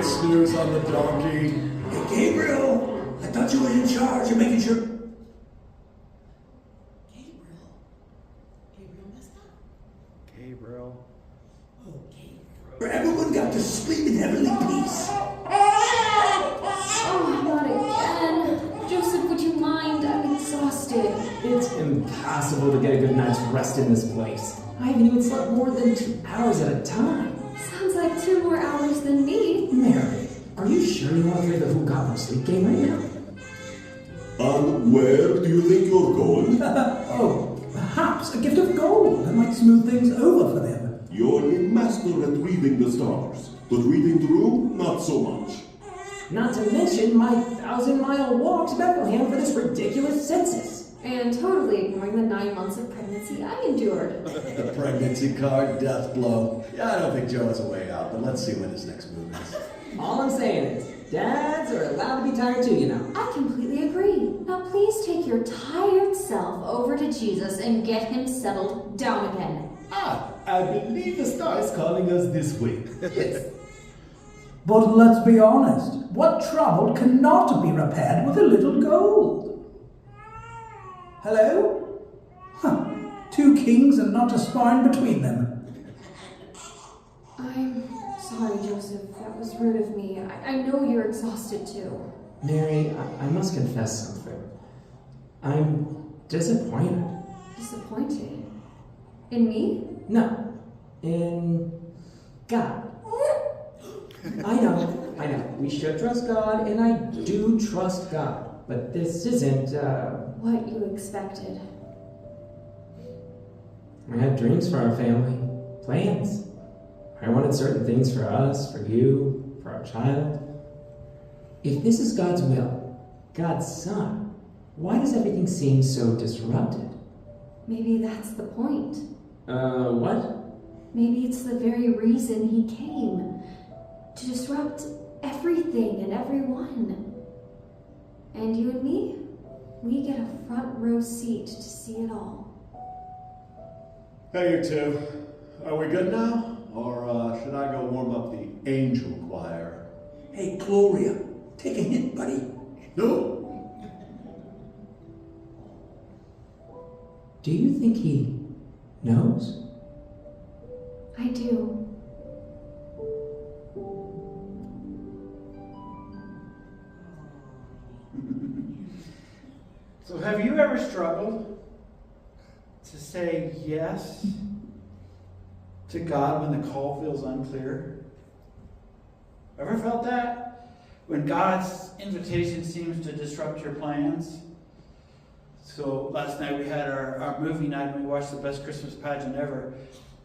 snooze on the donkey. Hey, Gabriel, I thought you were in charge of making sure... Gabriel messed up. Gabriel. Oh, Gabriel. Everyone got to sleep in heavenly peace. Oh, not again. Joseph, would you mind? I'm exhausted. It's impossible to get a good night's rest in this place. I haven't even slept more than 2 hours at a time. Sounds like 2 more hours than me. Mary, are you sure you want to play the Who Got No Sleep game right now? And where do you think you're going? Oh, perhaps a gift of gold that might smooth things over for them. You're a master at reading the stars, but reading the room, not so much. Not to mention my 1,000-mile walk to Bethlehem for this ridiculous census. And totally ignoring the 9 months of pregnancy I endured. The pregnancy card death blow. Yeah, I don't think Joe has a way out, but let's see what his next move is. All I'm saying is, dads are allowed to be tired too, you know. I completely agree. Now please take your tired self over to Jesus and get him settled down again. I believe the star is calling us this way. Yes. But let's be honest, what trouble cannot be repaired with a little gold? Hello? Huh. 2 kings and not a spine between them. I'm sorry, Joseph. That was rude of me. I know you're exhausted too. Mary, I must confess something. I'm disappointed. Disappointed? In me? No, in God. I know. We should trust God, and I do trust God. But this isn't, What you expected. I had dreams for our family, plans. I wanted certain things for us, for you, for our child. If this is God's will, God's Son, why does everything seem so disrupted? Maybe that's the point. What? Maybe it's the very reason he came. To disrupt everything and everyone. And you and me, we get a front row seat to see it all. Hey, you two. Are we good now? Or should I go warm up the angel choir? Hey, Gloria, take a hint, buddy. No. Do you think he knows? I do. So have you ever struggled to say yes to God when the call feels unclear? Ever felt that? When God's invitation seems to disrupt your plans? So last night we had our movie night and we watched the best Christmas pageant ever.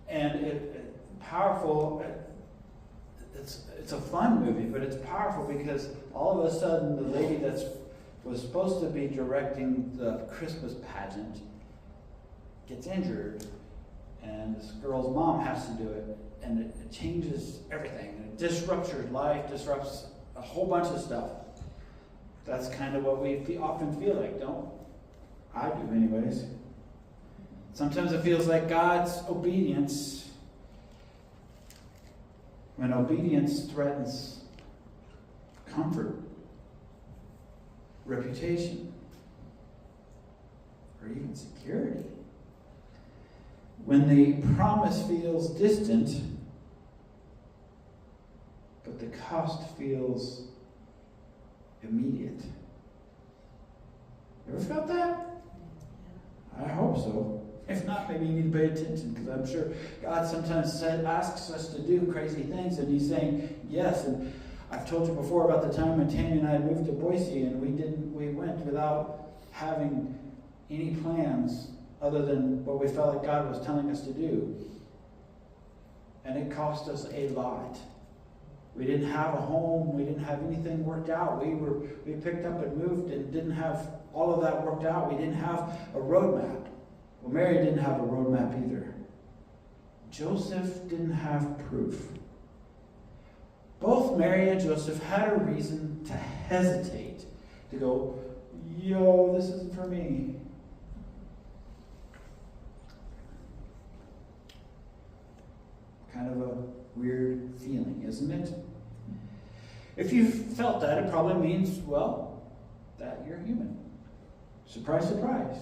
And powerful. It's a fun movie, but it's powerful because all of a sudden the lady that was supposed to be directing the Christmas pageant gets injured, and this girl's mom has to do it, and it changes everything. It disrupts your life, disrupts a whole bunch of stuff. That's kind of what we often feel like, don't I do anyways. Sometimes it feels like God's obedience, when obedience threatens comfort, reputation, or even security. When the promise feels distant, but the cost feels immediate. Ever felt that? I hope so. If not, maybe you need to pay attention, because I'm sure God sometimes asks us to do crazy things, and he's saying yes. And I've told you before about the time when Tammy and I moved to Boise, and we went without having any plans other than what we felt like God was telling us to do. And it cost us a lot. We didn't have a home, we didn't have anything worked out. We picked up and moved and didn't have all of that worked out. We didn't have a roadmap. Well, Mary didn't have a roadmap either. Joseph didn't have proof. Both Mary and Joseph had a reason to hesitate, to go, yo, this isn't for me. Kind of a weird feeling, isn't it? If you felt that, it probably means, well, that you're human. Surprise, surprise.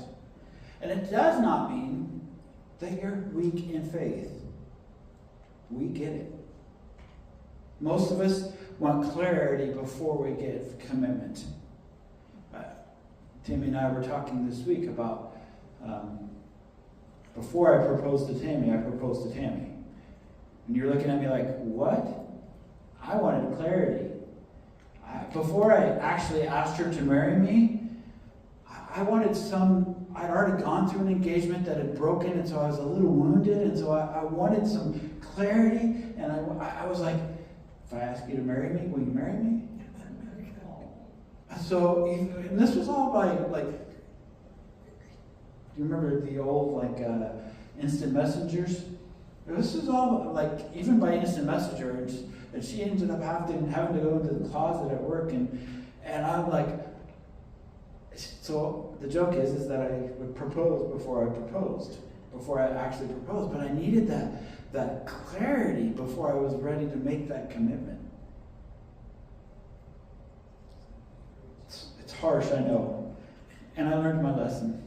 And it does not mean that you're weak in faith. We get it. Most of us want clarity before we get commitment. Tammy and I were talking this week about before I proposed to Tammy, I proposed to Tammy. And you're looking at me like, what? I wanted clarity. Before I actually asked her to marry me, I wanted I'd already gone through an engagement that had broken, and so I was a little wounded, and so I wanted some clarity, and I was like, if I ask you to marry me, will you marry me? So, and this was all by, like, do you remember the old, instant messengers? This is all, even by instant messenger, and she ended up having to go into the closet at work, and I'm like, so the joke is that I would propose before I actually proposed, but I needed that clarity before I was ready to make that commitment. It's harsh, I know, and I learned my lesson.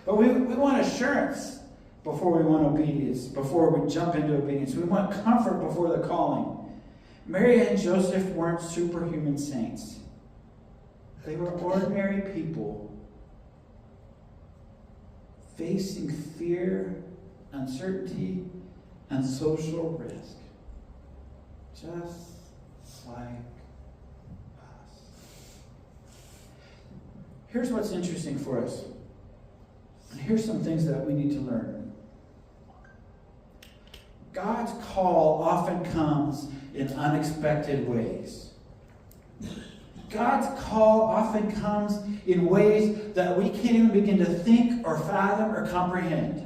But we want assurance before we want obedience, before we jump into obedience. We want comfort before the calling. Mary and Joseph weren't superhuman saints. They were ordinary people facing fear, uncertainty, and social risk. Just like us. Here's what's interesting for us. And here's some things that we need to learn. God's call often comes in unexpected ways. God's call often comes in ways that we can't even begin to think or fathom or comprehend.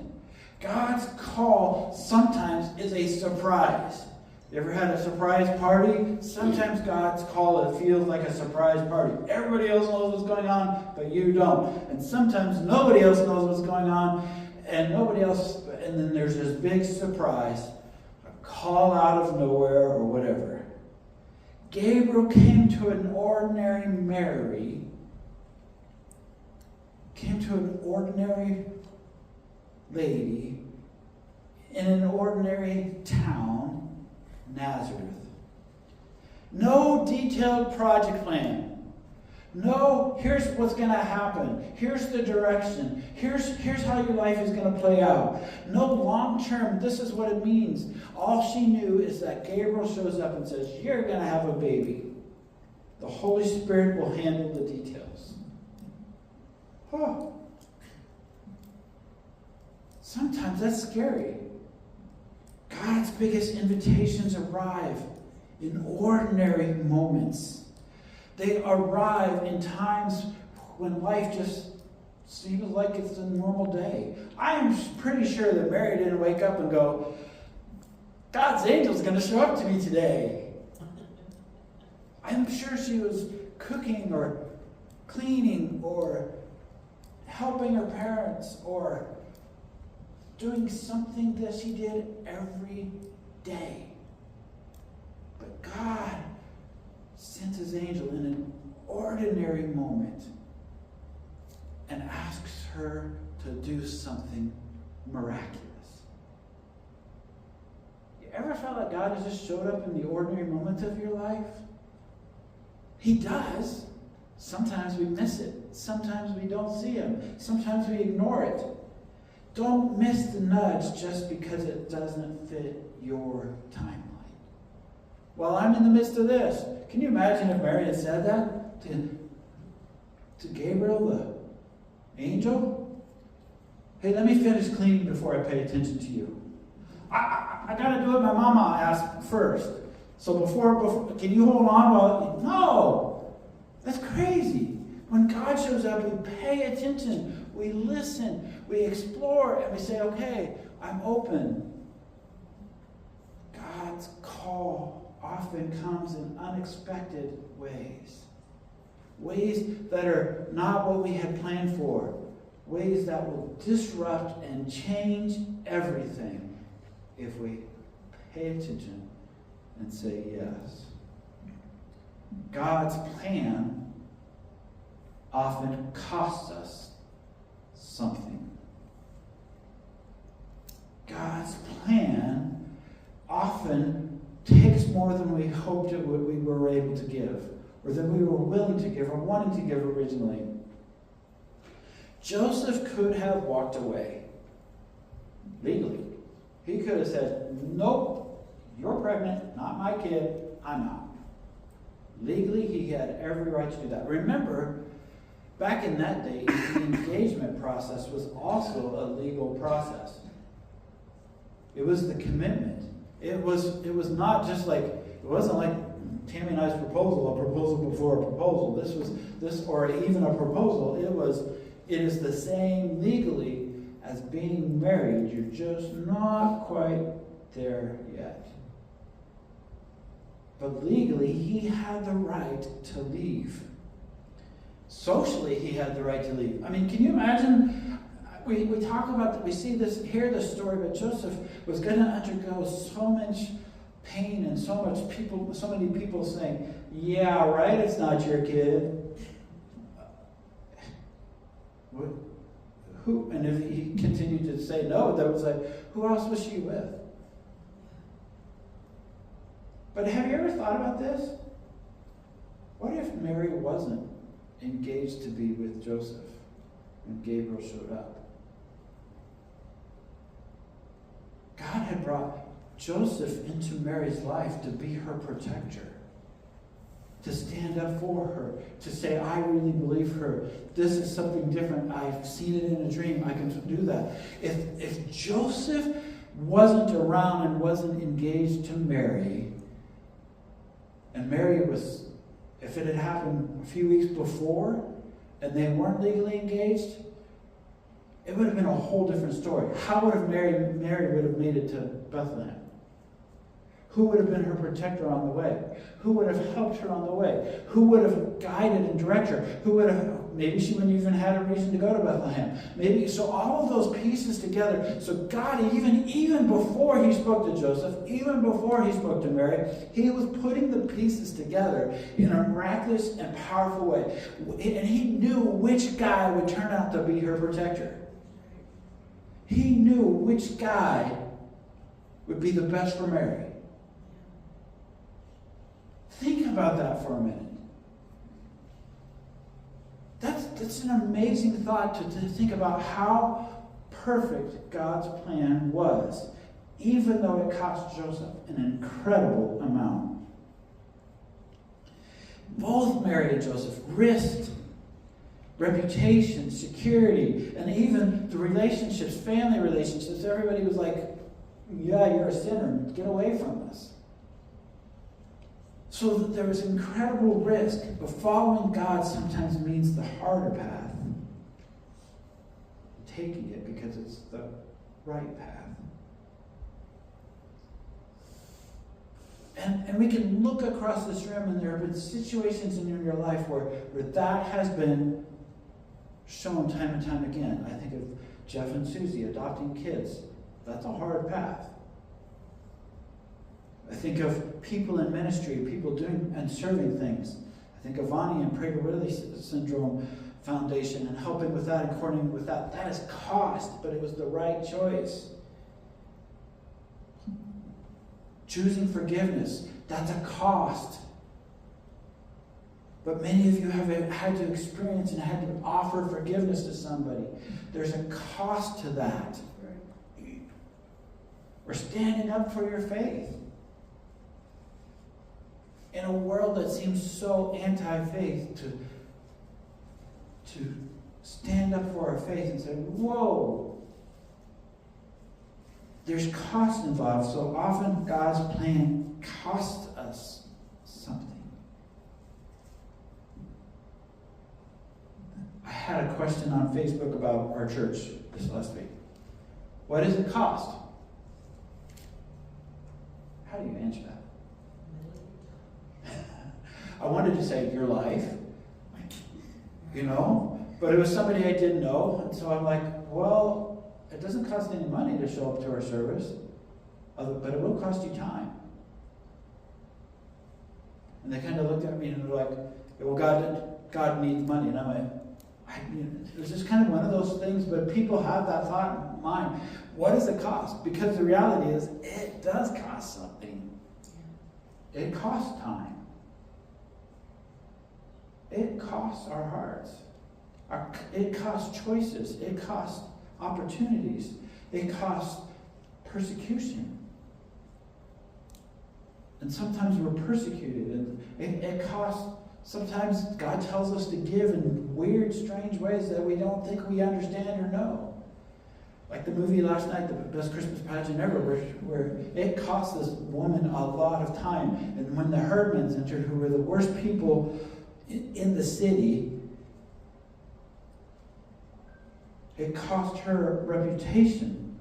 God's call sometimes is a surprise. You ever had a surprise party? Sometimes God's call, it feels like a surprise party. Everybody else knows what's going on, but you don't. And sometimes nobody else knows what's going on, and then there's this big surprise, a call out of nowhere or whatever. Gabriel came to an ordinary Mary, came to an ordinary lady in an ordinary town, Nazareth. No detailed project plan. No, here's what's going to happen. Here's the direction. Here's how your life is going to play out. No long term, this is what it means. All she knew is that Gabriel shows up and says, you're going to have a baby. The Holy Spirit will handle the details. Oh. Sometimes that's scary. God's biggest invitations arrive in ordinary moments. They arrive in times when life just seems like it's a normal day. I am pretty sure that Mary didn't wake up and go, God's angel's going to show up to me today. I'm sure she was cooking or cleaning or helping her parents or doing something that she did every day. But God sent his angel in an ordinary moment and asks her to do something miraculous. You ever felt like God has just showed up in the ordinary moments of your life? He does. Sometimes we miss it. Sometimes we don't see him. Sometimes we ignore it. Don't miss the nudge just because it doesn't fit your timeline. Well, I'm in the midst of this. Can you imagine if Mary had said that to Gabriel, the angel? Hey, let me finish cleaning before I pay attention to you. I got to do what my mama asked first. So before, can you hold on while... No! That's crazy. When God shows up, we pay attention. We listen. We explore. And we say, okay, I'm open. God's call often comes in unexpected ways. Ways that are not what we had planned for. Ways that will disrupt and change everything if we pay attention and say yes. God's plan often costs us something. God's plan often takes more than we hoped we were able to give, or than we were willing to give or wanting to give originally. Joseph could have walked away legally. He could have said, nope, you're pregnant, not my kid, I'm out. Legally, he had every right to do that. Remember, back in that day, the engagement process was also a legal process. It was the commitment. It was not just like, it wasn't like Tammy and I's proposal, a proposal before a proposal. Or even a proposal. It is the same legally as being married. You're just not quite there yet. But legally, he had the right to leave. Socially, he had the right to leave. I mean, can you imagine? We talk about, we see this, hear this story, but Joseph was going to undergo so much pain and so many people saying, yeah, right, it's not your kid. Who? And if he continued to say no, that was like, who else was she with? But have you ever thought about this? What if Mary wasn't engaged to be with Joseph when Gabriel showed up? God had brought Joseph into Mary's life to be her protector, to stand up for her, to say, I really believe her. This is something different. I've seen it in a dream. I can do that. If Joseph wasn't around and wasn't engaged to Mary, and Mary was, if it had happened a few weeks before and they weren't legally engaged, it would have been a whole different story. How would have Mary would have made it to Bethlehem? Who would have been her protector on the way? Who would have helped her on the way? Who would have guided and directed her? Who would have, maybe she wouldn't even had a reason to go to Bethlehem. Maybe, so all of those pieces together. So God, even before he spoke to Joseph, even before he spoke to Mary, he was putting the pieces together in a miraculous and powerful way. And he knew which guy would turn out to be her protector. He knew which guy would be the best for Mary. Think about that for a minute. That's an amazing thought to think about how perfect God's plan was, even though it cost Joseph an incredible amount. Both Mary and Joseph risked reputation, security, and even the relationships, family relationships. Everybody was like, yeah, you're a sinner. Get away from us. So there was incredible risk, but following God sometimes means the harder path. Taking it because it's the right path. And we can look across this room, and there have been situations in your life where that has been shown time and time again. I think of Jeff and Susie adopting kids. That's a hard path. I think of people in ministry, people doing and serving things. I think of Vani and Prager-Willi Syndrome Foundation and helping with that and coordinating with that. That is cost, but it was the right choice. Choosing forgiveness, that's a cost. But many of you have had to experience and had to offer forgiveness to somebody. There's a cost to that. Or standing up for your faith. In a world that seems so anti-faith, to stand up for our faith and say, whoa, there's cost involved. So often God's plan costs us something. I had a question on Facebook about our church this last week. What does it cost? How do you answer that? I wanted to say your life, but it was somebody I didn't know. And so I'm like, well, it doesn't cost any money to show up to our service, but it will cost you time. And they kind of looked at me and were like, well, God needs money. And I went, it was just kind of one of those things, but people have that thought in mind. What does it cost? Because the reality is, it does cost something. It costs time. It costs our hearts. It costs choices. It costs opportunities. It costs persecution. And sometimes we're persecuted. And it costs, sometimes God tells us to give in weird, strange ways that we don't think we understand or know. Like the movie last night, The Best Christmas Pageant Ever, where it cost this woman a lot of time. And when the Herdmans entered, who were the worst people in the city, it cost her reputation.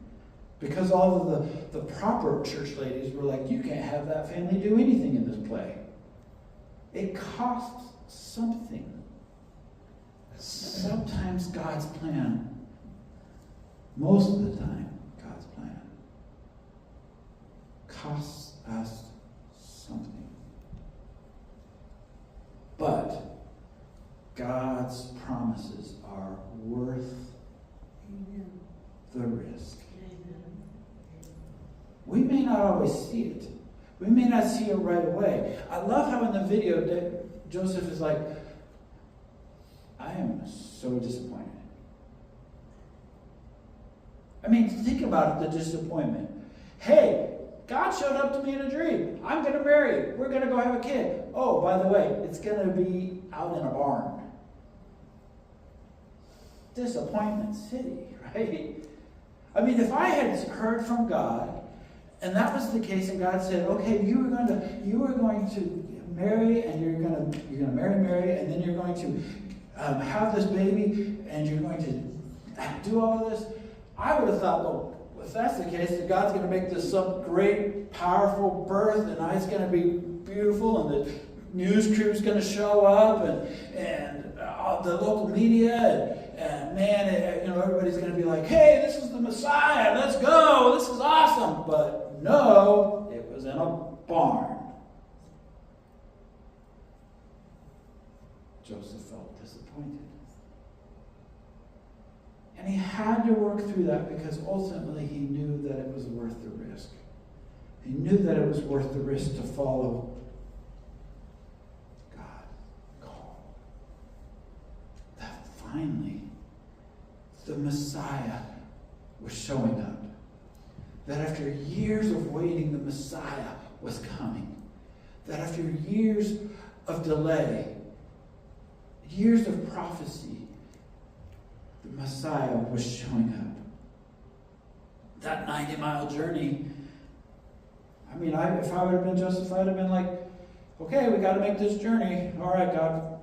Because all of the proper church ladies were like, you can't have that family do anything in this play. It costs something. Sometimes God's plan, most of the time, God's plan costs us something. But God's promises are worth the risk. We may not always see it. We may not see it right away. I love how in the video that Joseph is like, I am so disappointed. I mean, think about it, the disappointment. Hey, God showed up to me in a dream. I'm going to marry you. We're going to go have a kid. Oh, by the way, it's going to be out in a barn. Disappointment city, right? I mean, if I had heard from God, and that was the case, and God said, okay, you are going to marry, and you're going to marry Mary, and then you're going to have this baby, and you're going to do all of this. I would have thought, well, if that's the case, that God's going to make this some great, powerful birth, and it's going to be beautiful, and the news crew's going to show up, and the local media, and man, everybody's going to be like, hey, this is the Messiah, let's go, this is awesome. But no, it was in a barn. Joseph felt disappointed. And he had to work through that because ultimately he knew that it was worth the risk. He knew that it was worth the risk to follow God. Call. That finally the Messiah was showing up. That after years of waiting, the Messiah was coming. That after years of delay, years of prophecy, the Messiah was showing up. That 90-mile journey, I mean, if I would have been Joseph, I'd have been like, okay, we got to make this journey. All right, God,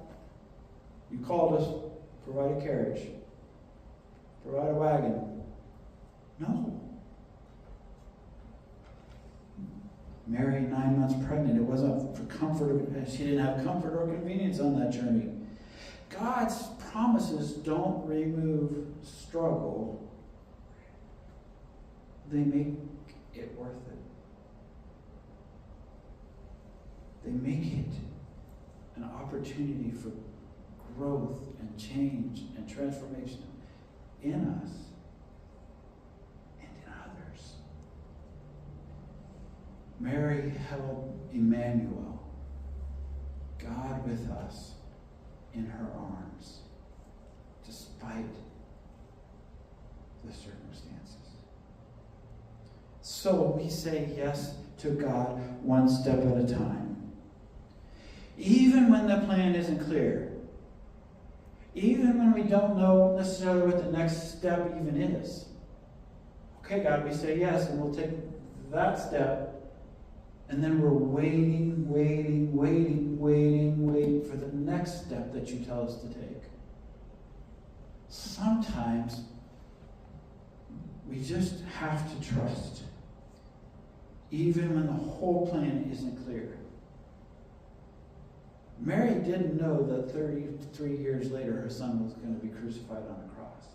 you called us. Provide a carriage. Provide a wagon. No. Mary, 9 months pregnant. It wasn't for comfort. She didn't have comfort or convenience on that journey. God's promises don't remove struggle. They make it worth it. They make it an opportunity for growth and change and transformation in us and in others. Mary held Emmanuel, God with us, in her arms, despite the circumstances. So we say yes to God one step at a time. Even when the plan isn't clear. Even when we don't know necessarily what the next step even is. Okay, God, we say yes, and we'll take that step. And then we're waiting for the next step that you tell us to take. Sometimes we just have to trust, even when the whole plan isn't clear. Mary didn't know that 33 years later her son was going to be crucified on a cross.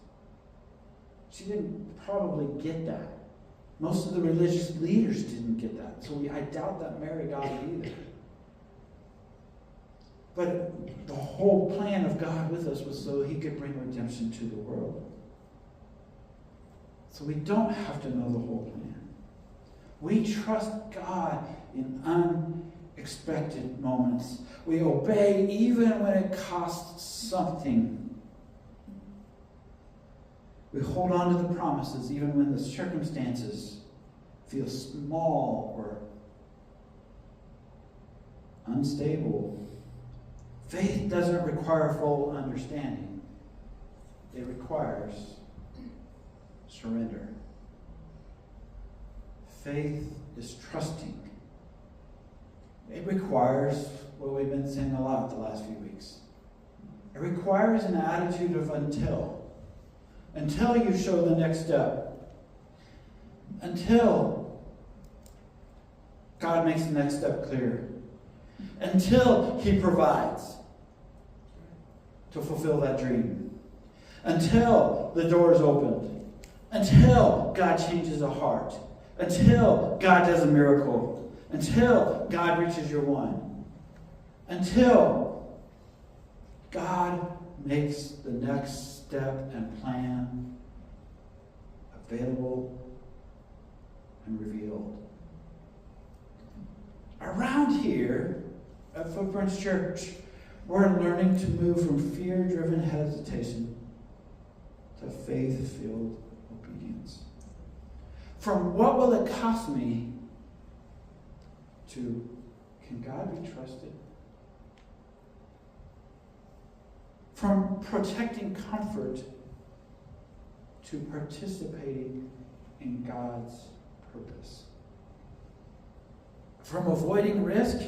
She didn't probably get that. Most of the religious leaders didn't get that. So I doubt that Mary got it either. But the whole plan of God with us was so he could bring redemption to the world. So we don't have to know the whole plan. We trust God in unexpected moments. We obey even when it costs something. We hold on to the promises even when the circumstances feel small or unstable. Faith doesn't require full understanding. It requires surrender. Faith is trusting. It requires what we've been saying a lot the last few weeks. It requires an attitude of until you show the next step. Until God makes the next step clear. Until he provides to fulfill that dream. Until the door is opened. Until God changes a heart. Until God does a miracle. Until God reaches your one. Until God makes the next step and plan available and revealed. Around here at Footprints Church, we're learning to move from fear-driven hesitation to faith-filled obedience. From what will it cost me to can God be trusted? From protecting comfort to participating in God's purpose. From avoiding risk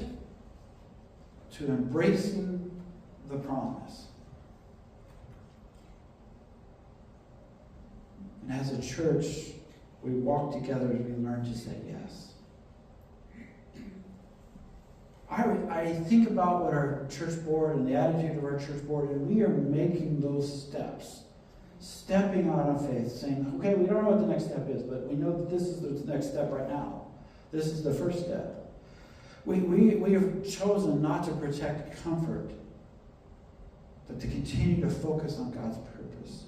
to embracing the promise. And as a church, we walk together as we learn to say yes. I think about what our church board and the attitude of our church board, and we are making those steps. Stepping out on faith, saying, okay, we don't know what the next step is, but we know that this is the next step right now. This is the first step. We have chosen not to protect comfort, but to continue to focus on God's purpose.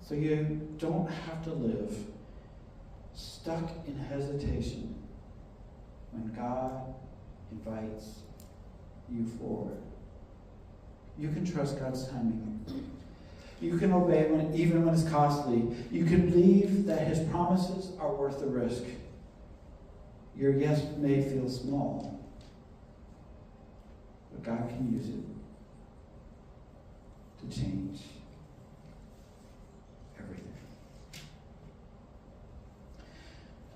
So you don't have to live stuck in hesitation when God invites you forward. You can trust God's timing. You can obey even when it's costly. You can believe that his promises are worth the risk. Your yes may feel small, but God can use it to change everything.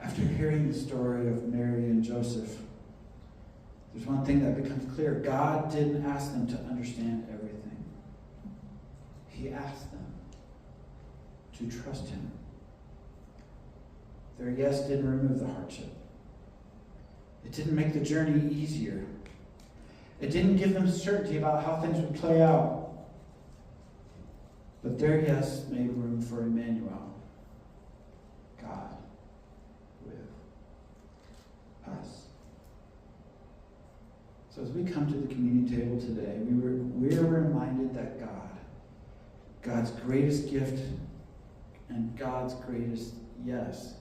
After hearing the story of Mary and Joseph, there's one thing that becomes clear. God didn't ask them to understand everything. He asked them to trust him. Their yes didn't remove the hardship. It didn't make the journey easier. It didn't give them certainty about how things would play out. But their yes made room for Emmanuel, God with us. So as we come to the communion table today, we're reminded that God's greatest gift and God's greatest yes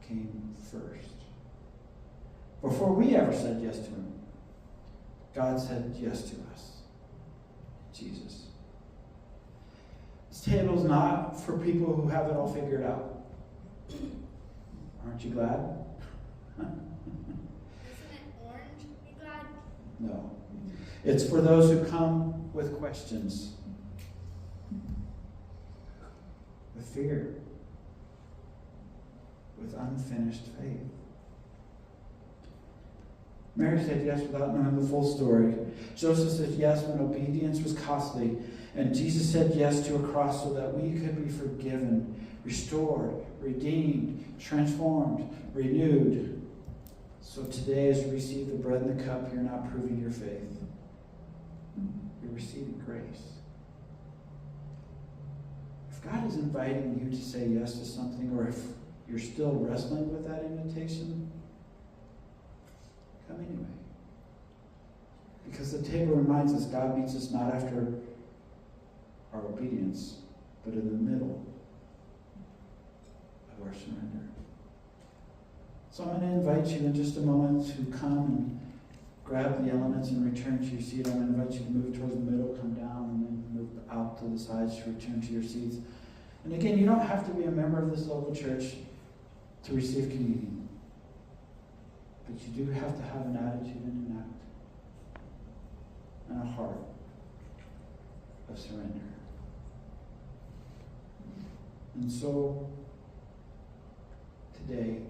came first. Before we ever said yes to him, God said yes to us. Jesus. This table is not for people who have it all figured out. Aren't you glad? Isn't it orange? You glad? No. It's for those who come with questions, with fear, with unfinished faith. Mary said yes without knowing the full story. Joseph said yes when obedience was costly. And Jesus said yes to a cross so that we could be forgiven, restored, redeemed, transformed, renewed. So today, as you receive the bread and the cup, you're not proving your faith. You're receiving grace. If God is inviting you to say yes to something, or if you're still wrestling with that invitation, come anyway. Because the table reminds us God meets us not after our obedience, but in the middle of our surrender. So I'm going to invite you in just a moment to come and grab the elements and return to your seat. I'm going to invite you to move towards the middle, come down, and then move out to the sides to return to your seats. And again, you don't have to be a member of this local church to receive communion. But you do have to have an attitude and an act and a heart of surrender. And so, today,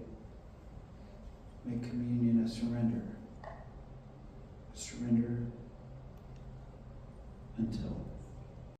make communion a surrender. A surrender until.